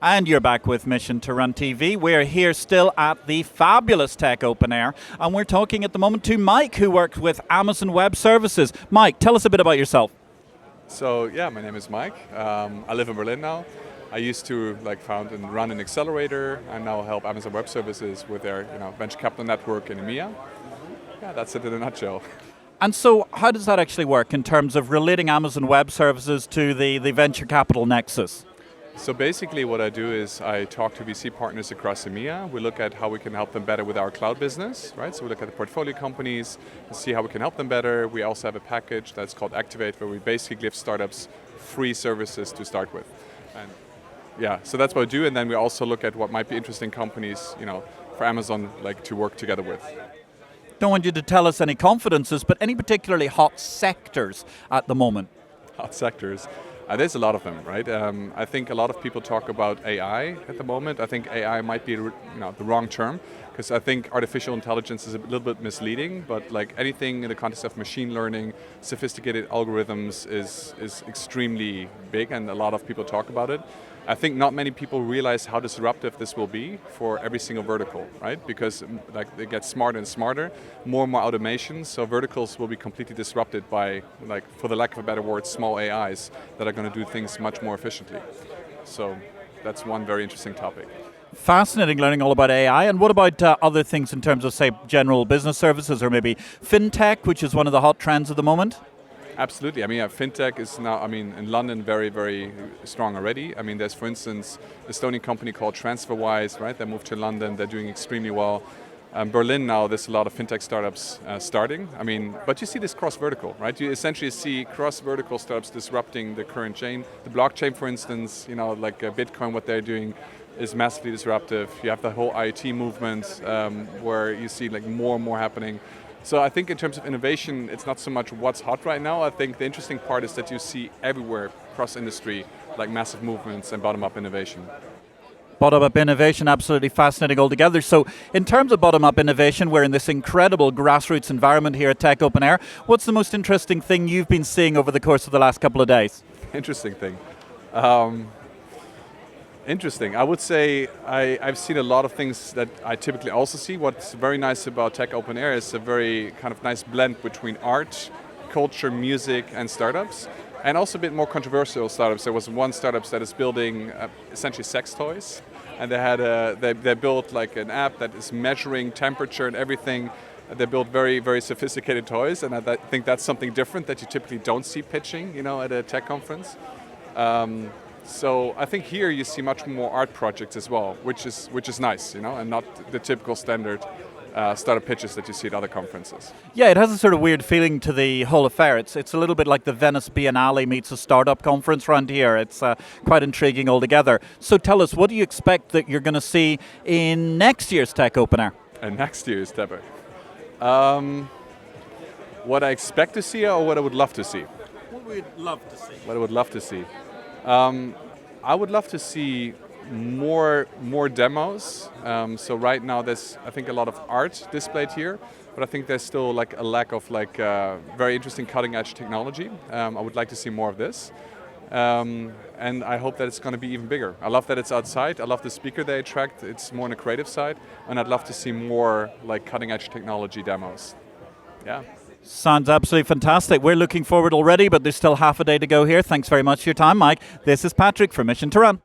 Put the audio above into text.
And you're back with Mission to Run TV. We're here still at the fabulous Tech Open Air, and we're talking at the moment to Mike, who works with Amazon Web Services. Mike, tell us a bit about yourself. So yeah, my name is Mike. I live in Berlin now. I used to found and run an accelerator, and now help Amazon Web Services with their venture capital network in EMEA. Yeah, that's it in a nutshell. And so how does that actually work in terms of relating Amazon Web Services to the venture capital nexus? So basically what I do is I talk to VC partners across EMEA. We look at how we can help them better with our cloud business, right? So we look at the portfolio companies and see how we can help them better. We also have a package that's called Activate, where we basically give startups free services to start with. And yeah, so that's what I do. And then we also look at what might be interesting companies, for Amazon to work together with. Don't want you to tell us any confidences, but any particularly hot sectors at the moment? Hot sectors. There's a lot of them, right? I think a lot of people talk about AI at the moment. I think AI might be the wrong term, because I think artificial intelligence is a little bit misleading, but anything in the context of machine learning, sophisticated algorithms is extremely big, and a lot of people talk about it. I think not many people realize how disruptive this will be for every single vertical, right? Because they get smarter and smarter, more and more automation, so verticals will be completely disrupted by, for the lack of a better word, small AIs that are going to do things much more efficiently. So that's one very interesting topic. Fascinating learning all about AI. And what about other things in terms of, say, general business services or maybe fintech, which is one of the hot trends at the moment? Absolutely. Fintech is now, in London, very, very strong already. There's, for instance, an Estonian company called TransferWise, right? They moved to London. They're doing extremely well. Berlin now, there's a lot of fintech startups starting. But you see this cross-vertical, right? You essentially see cross-vertical startups disrupting the current chain. The blockchain, for instance, Bitcoin, what they're doing is massively disruptive. You have the whole IoT movement where you see more and more happening. So I think in terms of innovation, it's not so much what's hot right now. I think the interesting part is that you see everywhere across industry massive movements and bottom-up innovation. Bottom-up innovation, absolutely fascinating altogether. So in terms of bottom-up innovation, we're in this incredible grassroots environment here at Tech Open Air. What's the most interesting thing you've been seeing over the course of the last couple of days? Interesting thing. Interesting. I would say I've seen a lot of things that I typically also see. What's very nice about Tech Open Air is a very kind of nice blend between art, culture, music, and startups, and also a bit more controversial startups. There was one startup that is building essentially sex toys, and they built an app that is measuring temperature and everything. They built very, very sophisticated toys, and I think that's something different that you typically don't see pitching, at a tech conference. So I think here you see much more art projects as well, which is nice, and not the typical standard startup pitches that you see at other conferences. Yeah, it has a sort of weird feeling to the whole affair. It's a little bit like the Venice Biennale meets a startup conference around here. It's quite intriguing altogether. So tell us, what do you expect that you're going to see in next year's Tech Open Air? Next year's Tech Open Air. What I expect to see or what I would love to see? What we'd love to see. What I would love to see. I would love to see more demos. So right now there's, I think, a lot of art displayed here, but I think there's still a lack of very interesting cutting edge technology. I would like to see more of this. And I hope that it's going to be even bigger. I love that it's outside. I love the speaker they attract. It's more on the creative side, and I'd love to see more cutting edge technology demos. Yeah. Sounds absolutely fantastic. We're looking forward already, but there's still half a day to go here. Thanks very much for your time, Mike. This is Patrick from Mission to Run.